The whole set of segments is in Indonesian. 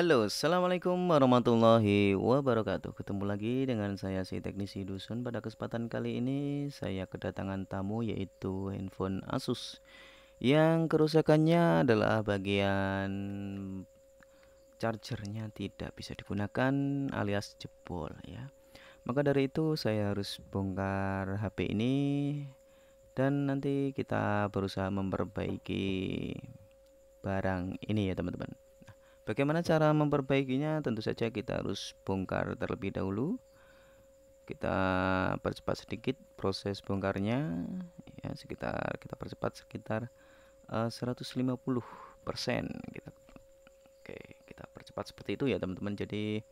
Halo, assalamualaikum warahmatullahi wabarakatuh. Ketemu lagi dengan saya si teknisi dusun. Pada kesempatan kali ini saya kedatangan tamu yaitu handphone Asus yang kerusakannya adalah bagian chargernya tidak bisa digunakan alias jebol ya. Maka dari itu saya harus bongkar HP ini dan nanti kita berusaha memperbaiki barang ini ya teman-teman. Bagaimana cara memperbaikinya? Tentu saja kita harus bongkar terlebih dahulu. Kita percepat sedikit proses bongkarnya, ya sekitar kita percepat sekitar 150%. Oke, kita percepat seperti itu ya teman-teman. Jadi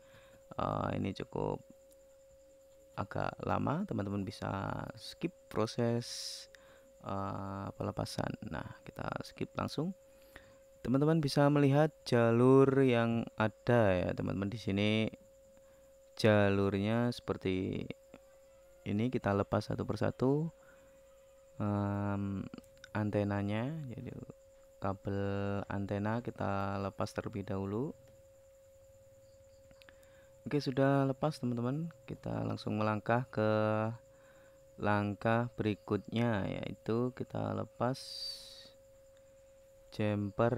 ini cukup agak lama, teman-teman bisa skip proses pelepasan. Nah, kita skip langsung. Teman-teman bisa melihat jalur yang ada ya teman-teman di sini. Jalurnya seperti ini, kita lepas satu persatu antenanya. Jadi kabel antena kita lepas terlebih dahulu. Oke, sudah lepas teman-teman. Kita langsung melangkah ke langkah berikutnya, yaitu kita lepas jumper.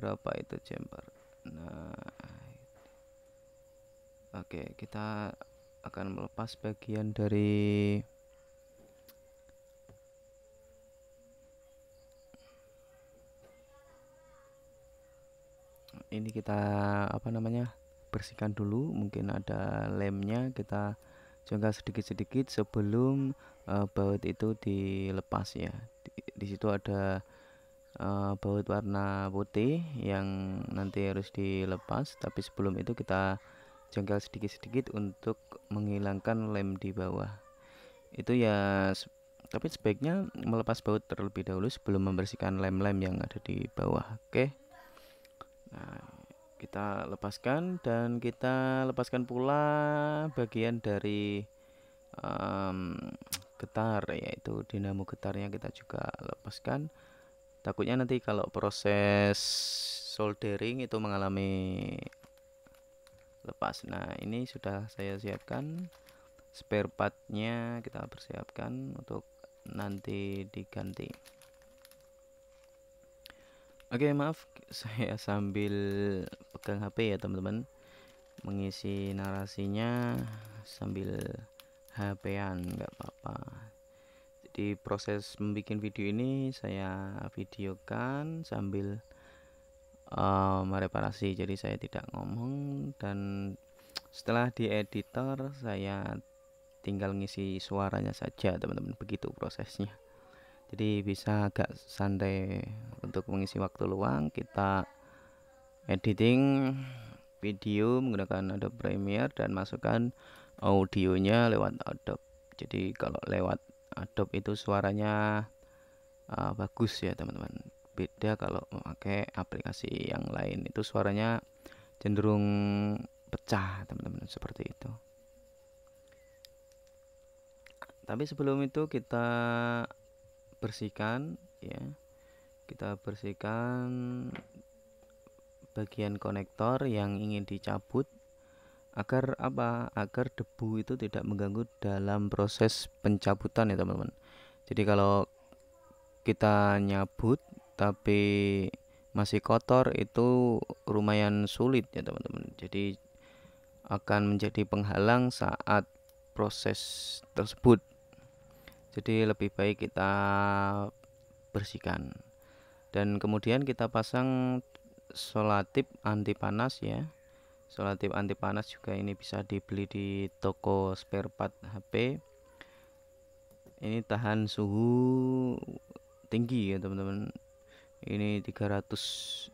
Berapa itu jumper? Nah, oke, kita akan melepas bagian dari ini, kita bersihkan dulu. Mungkin ada lemnya, kita jongkal sedikit-sedikit sebelum baut itu dilepas ya. Di situ ada baut warna putih yang nanti harus dilepas, tapi sebelum itu kita jongkal sedikit-sedikit untuk menghilangkan lem di bawah itu ya. Tapi sebaiknya melepas baut terlebih dahulu sebelum membersihkan lem-lem yang ada di bawah. Oke, nah kita lepaskan dan kita lepaskan pula bagian dari getar, yaitu dinamo getarnya kita juga lepaskan. Takutnya nanti kalau proses soldering itu mengalami lepas. Nah, ini sudah saya siapkan spare partnya, kita persiapkan untuk nanti diganti. Oke, maaf saya sambil pegang HP ya teman-teman, mengisi narasinya sambil HP-an, nggak apa-apa. Jadi proses membuat video ini saya videokan sambil mereparasi, jadi saya tidak ngomong, dan setelah di editor saya tinggal ngisi suaranya saja teman-teman. Begitu prosesnya, jadi bisa agak santai untuk mengisi waktu luang. Kita editing video menggunakan Adobe Premiere dan masukkan audionya lewat Adobe. Jadi kalau lewat Adobe itu suaranya bagus ya teman-teman. Beda kalau memakai aplikasi yang lain, itu suaranya cenderung pecah teman-teman, seperti itu. Tapi sebelum itu kita bersihkan ya, kita bersihkan bagian konektor yang ingin dicabut agar agar debu itu tidak mengganggu dalam proses pencabutan ya teman-teman. Jadi kalau kita nyabut tapi masih kotor itu lumayan sulit ya teman-teman. Jadi akan menjadi penghalang saat proses tersebut. Jadi lebih baik kita bersihkan dan kemudian kita pasang solatip anti panas ya. Solatip anti panas juga ini bisa dibeli di toko spare part HP. Ini tahan suhu tinggi ya teman-teman. Ini 300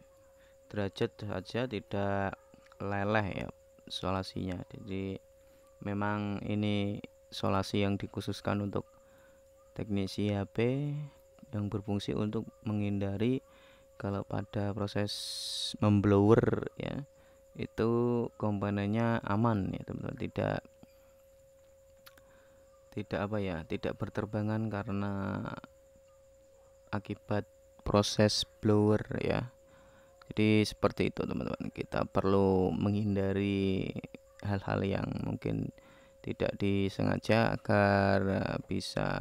derajat saja, tidak leleh ya solasinya. Jadi memang ini solasi yang dikhususkan untuk teknisi HP yang berfungsi untuk menghindari kalau pada proses memblower ya, itu komponennya aman ya teman-teman, tidak berterbangan karena akibat proses blower ya. Jadi seperti itu teman-teman, kita perlu menghindari hal-hal yang mungkin tidak disengaja agar bisa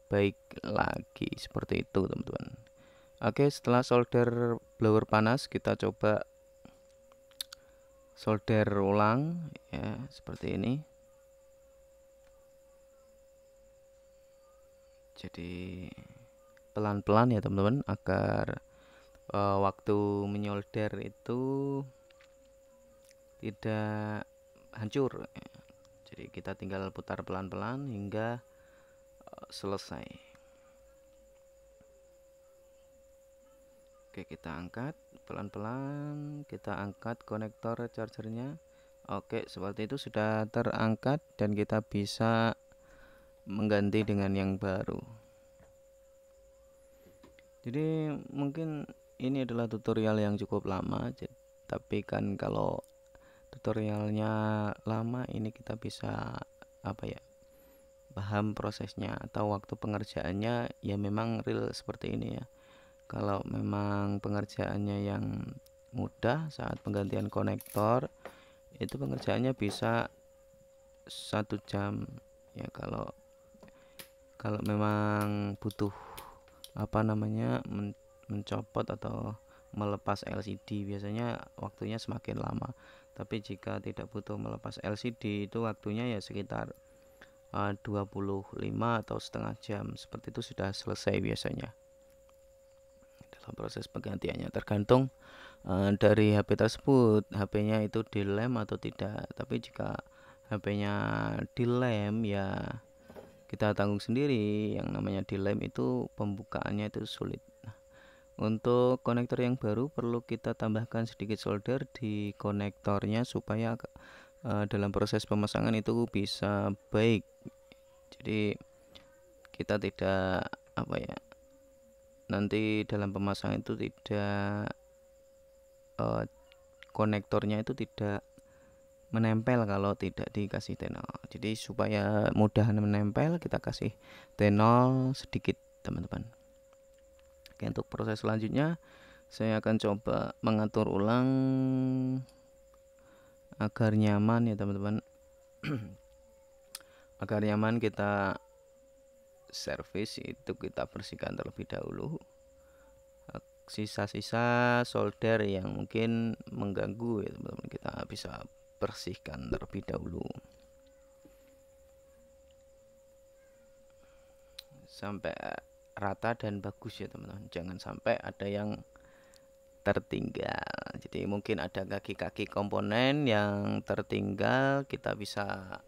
baik lagi, seperti itu teman-teman. Oke, setelah solder blower panas, kita coba solder ulang ya, seperti ini. Jadi pelan-pelan ya teman-teman, agar waktu menyolder itu tidak hancur. Jadi kita tinggal putar pelan-pelan hingga selesai. Oke, kita angkat pelan-pelan, kita angkat konektor chargernya. Oke, seperti itu sudah terangkat dan kita bisa mengganti dengan yang baru. Jadi mungkin ini adalah tutorial yang cukup lama, tapi kan kalau tutorialnya lama ini kita bisa paham prosesnya atau waktu pengerjaannya ya, memang real seperti ini ya. Kalau memang pengerjaannya yang mudah saat penggantian konektor, itu pengerjaannya bisa 1 jam ya. Kalau memang butuh mencopot atau melepas LCD, biasanya waktunya semakin lama. Tapi jika tidak butuh melepas LCD, itu waktunya ya sekitar 25 atau setengah jam, seperti itu sudah selesai biasanya dalam proses penggantiannya. Tergantung dari HP tersebut, HP-nya itu dilem atau tidak. Tapi jika HP-nya dilem ya kita tanggung sendiri. Yang namanya dilem itu pembukaannya itu sulit. Untuk konektor yang baru perlu kita tambahkan sedikit solder di konektornya supaya dalam proses pemasangan itu bisa baik. Jadi kita tidak nanti dalam pemasangan itu tidak konektornya itu tidak menempel kalau tidak dikasih T0. Jadi supaya mudah menempel, kita kasih T0 sedikit teman-teman. Oke, untuk proses selanjutnya saya akan coba mengatur ulang agar nyaman ya teman-teman. Agar nyaman, kita servis itu kita bersihkan terlebih dahulu sisa-sisa solder yang mungkin mengganggu ya teman-teman, kita bisa bersihkan terlebih dahulu sampai rata dan bagus ya teman-teman. Jangan sampai ada yang tertinggal. Jadi mungkin ada kaki-kaki komponen yang tertinggal, kita bisa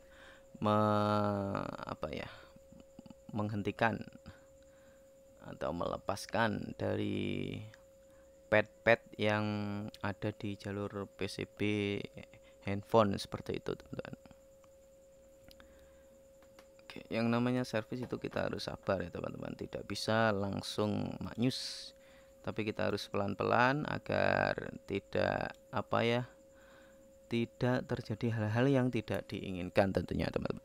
menghentikan atau melepaskan dari pad-pad yang ada di jalur PCB handphone, seperti itu teman-teman. Oke, yang namanya servis itu kita harus sabar ya teman-teman, tidak bisa langsung maknyus, tapi kita harus pelan-pelan agar tidak tidak terjadi hal-hal yang tidak diinginkan tentunya teman-teman.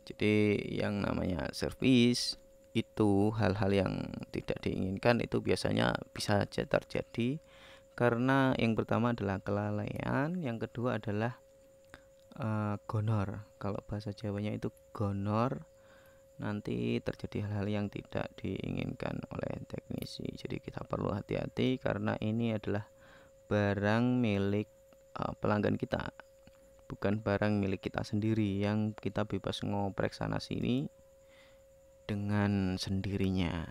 Jadi yang namanya servis itu, hal-hal yang tidak diinginkan itu biasanya bisa saja terjadi karena yang pertama adalah kelalaian, yang kedua adalah gonor. Kalau bahasa Jawanya itu gonor, nanti terjadi hal-hal yang tidak diinginkan oleh teknisi. Jadi kita perlu hati-hati karena ini adalah barang milik pelanggan kita, bukan barang milik kita sendiri yang kita bebas ngoprek sana sini dengan sendirinya.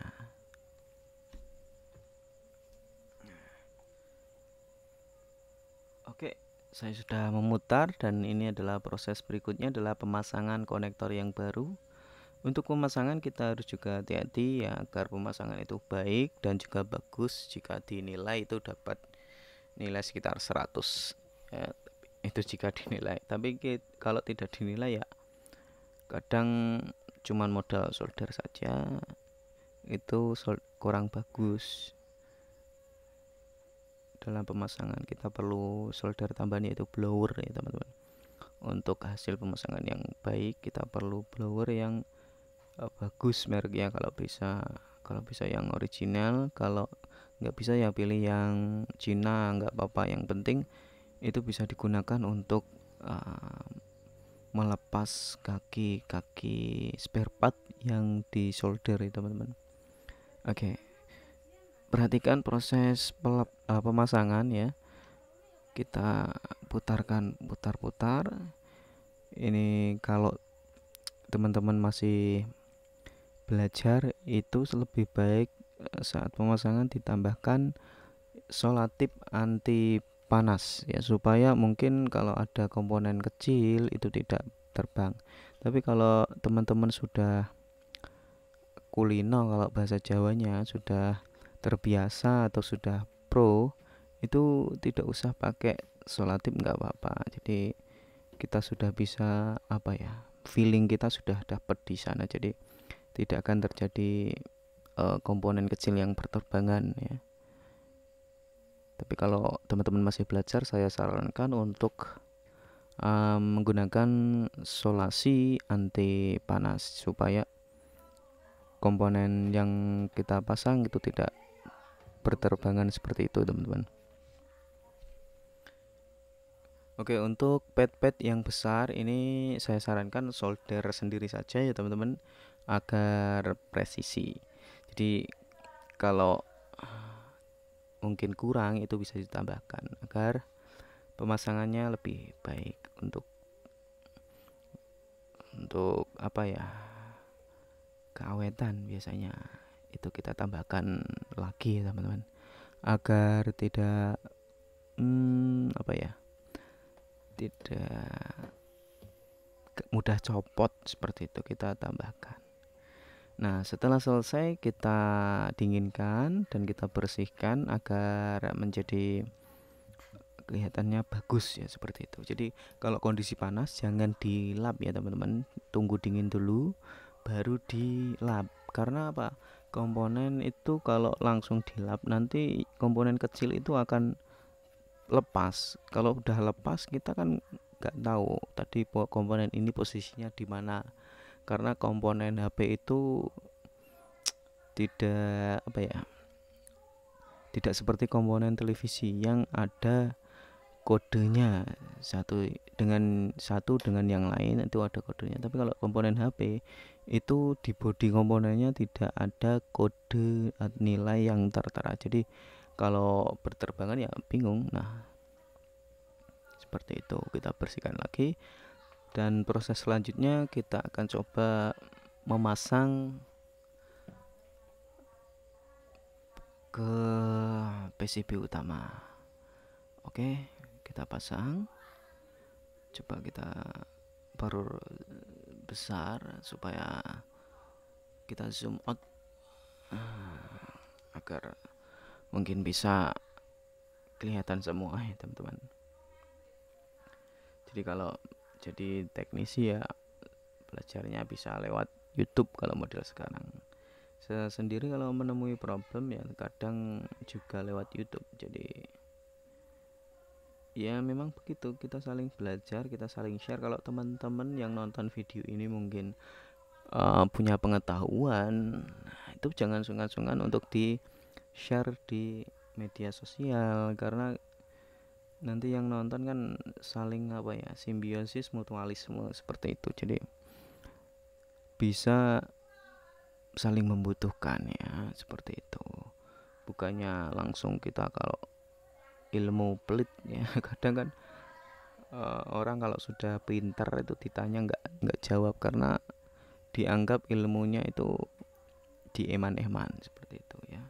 Oke, saya sudah memutar dan ini adalah proses berikutnya adalah pemasangan konektor yang baru. Untuk pemasangan kita harus juga hati-hati ya, agar pemasangan itu baik dan juga bagus. Jika dinilai itu dapat nilai sekitar 100 ya, itu jika dinilai. Tapi kalau tidak dinilai ya kadang cuman modal solder saja itu kurang bagus. Dalam pemasangan kita perlu solder tambahan yaitu blower ya teman-teman. Untuk hasil pemasangan yang baik kita perlu blower yang bagus mereknya, kalau bisa yang original. Kalau nggak bisa ya pilih yang Cina, nggak apa-apa, yang penting itu bisa digunakan untuk uh, melepas kaki spare part yang di solder itu teman-teman. Oke, perhatikan proses pemasangan ya. Kita putar-putar. Ini kalau teman-teman masih belajar itu lebih baik saat pemasangan ditambahkan solatip anti panas ya, supaya mungkin kalau ada komponen kecil itu tidak terbang. Tapi kalau teman-teman sudah kulino, kalau bahasa Jawanya sudah terbiasa atau sudah pro, itu tidak usah pakai solatip, nggak apa-apa. Jadi kita sudah bisa apa ya, feeling kita sudah dapat di sana, jadi tidak akan terjadi komponen kecil yang berterbangan ya. Tapi kalau teman-teman masih belajar, saya sarankan untuk menggunakan solasi anti panas supaya komponen yang kita pasang itu tidak berterbangan seperti itu teman-teman. Oke, untuk pad-pad yang besar ini saya sarankan solder sendiri saja ya teman-teman, agar presisi. Jadi kalau mungkin kurang itu bisa ditambahkan agar pemasangannya lebih baik. Untuk apa ya, keawetan biasanya itu kita tambahkan lagi ya teman-teman, agar tidak apa ya, tidak mudah copot seperti itu, kita tambahkan. Nah, setelah selesai kita dinginkan dan kita bersihkan agar menjadi kelihatannya bagus ya, seperti itu. Jadi kalau kondisi panas jangan dilap ya teman-teman, tunggu dingin dulu baru dilap. Karena apa? Komponen itu kalau langsung dilap nanti komponen kecil itu akan lepas. Kalau udah lepas kita kan nggak tahu tadi komponen ini posisinya di mana, karena komponen HP itu tidak apa ya, tidak seperti komponen televisi yang ada kodenya, satu dengan yang lain itu ada kodenya. Tapi kalau komponen HP itu di bodi komponennya tidak ada kode nilai yang tertera, jadi kalau berterbangan ya bingung. Nah, seperti itu, kita bersihkan lagi dan proses selanjutnya kita akan coba memasang ke PCB utama. Oke, kita pasang, coba kita baru besar supaya kita zoom out agar mungkin bisa kelihatan semua ya teman-teman. Jadi kalau jadi teknisi ya belajarnya bisa lewat YouTube kalau model sekarang. Saya sendiri kalau menemui problem ya kadang juga lewat YouTube. Jadi ya memang begitu, kita saling belajar, kita saling share. Kalau teman-teman yang nonton video ini mungkin punya pengetahuan, itu jangan sungkan-sungkan untuk di share di media sosial, karena nanti yang nonton kan saling apa ya, simbiosis mutualisme seperti itu. Jadi bisa saling membutuhkan ya, seperti itu. Bukannya langsung kita kalau ilmu pelit ya kadang kan orang kalau sudah pintar itu ditanya nggak jawab karena dianggap ilmunya itu dieman-eman seperti itu ya.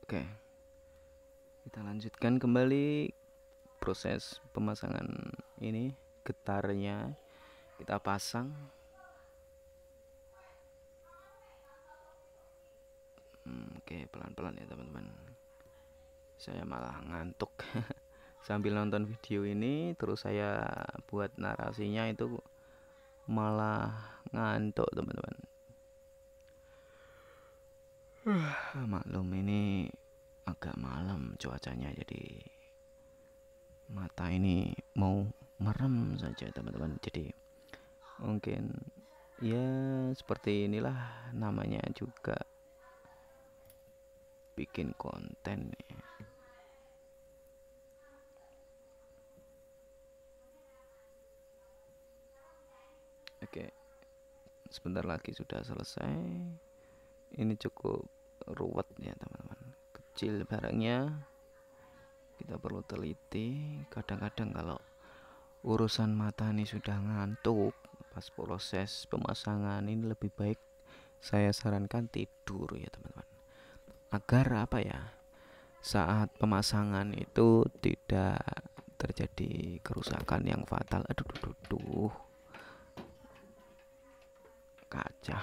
Oke, kita lanjutkan kembali proses pemasangan ini. Getarnya kita pasang. Oke, pelan-pelan ya teman-teman, saya malah ngantuk sambil nonton video ini terus saya buat narasinya itu malah ngantuk teman-teman. Maklum ini agak malam cuacanya, jadi mata ini mau merem saja teman-teman. Jadi mungkin ya seperti inilah namanya juga bikin konten ya. Oke, sebentar lagi sudah selesai. Ini cukup ruwet ya teman-teman, kecil barangnya, kita perlu teliti. Kadang-kadang kalau urusan mata ini sudah ngantuk pas proses pemasangan, ini lebih baik saya sarankan tidur ya teman-teman, agar apa ya, saat pemasangan itu tidak terjadi kerusakan yang fatal. Aduh, kaca.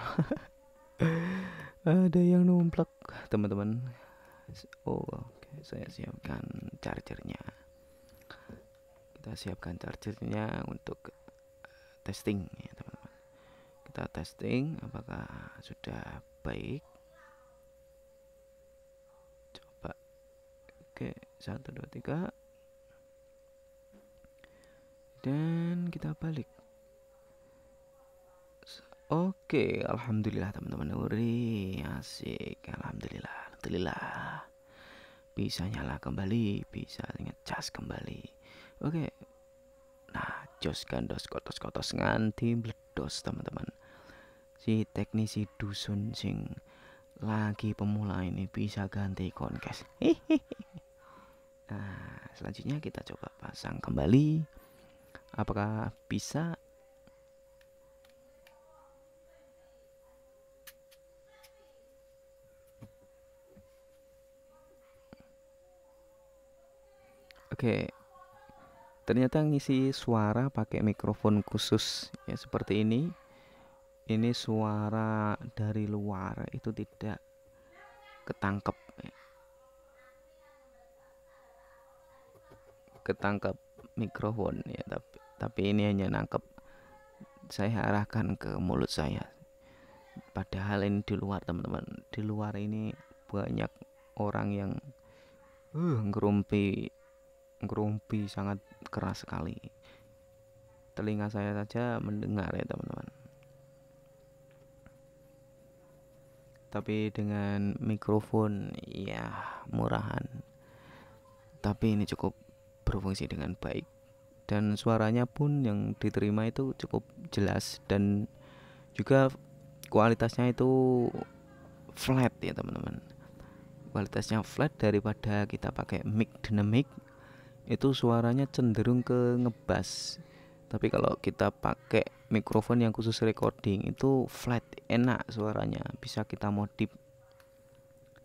Ada yang numplak teman-teman. Oh, oke, saya siapkan chargernya. Kita siapkan chargernya untuk testing ya teman-teman. Kita testing apakah sudah baik. Coba. Oke, 1 2 3. Dan kita balik. Oke, alhamdulillah teman-teman. Uri, asik. Alhamdulillah. Bisa nyala kembali, bisa ngecas kembali. Oke. Nah, jos gandos kotos-kotos nganti bledos teman-teman. Si teknisi dusun sing lagi pemula ini bisa ganti konkes. Nah, selanjutnya kita coba pasang kembali. Apakah bisa? Oke, ternyata ngisi suara pakai mikrofon khusus ya seperti ini. Ini suara dari luar itu tidak ketangkep, mikrofon ya, tapi ini hanya nangkep saya arahkan ke mulut saya. Padahal ini di luar teman-teman, di luar ini banyak orang yang ngerumpi sangat keras sekali. Telinga saya saja mendengar ya teman-teman. Tapi dengan mikrofon ya murahan, tapi ini cukup berfungsi dengan baik, dan suaranya pun yang diterima itu cukup jelas, dan juga kualitasnya itu flat ya teman-teman. Kualitasnya flat daripada kita pakai mic dynamic, itu suaranya cenderung ke ngebas. Tapi kalau kita pakai mikrofon yang khusus recording itu flat, enak suaranya, bisa kita modif.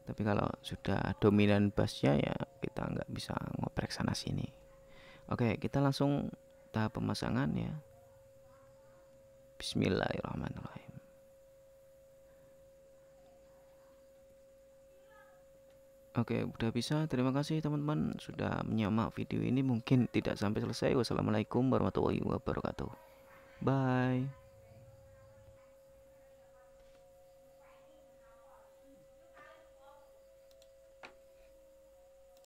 Tapi kalau sudah dominan bassnya ya kita nggak bisa ngoprek sana sini. Oke, kita langsung tahap pemasangan ya. Bismillahirrahmanirrahim. Oke, udah bisa. Terima kasih teman-teman sudah menyimak video ini. Mungkin tidak sampai selesai. Wassalamualaikum warahmatullahi wabarakatuh. Bye.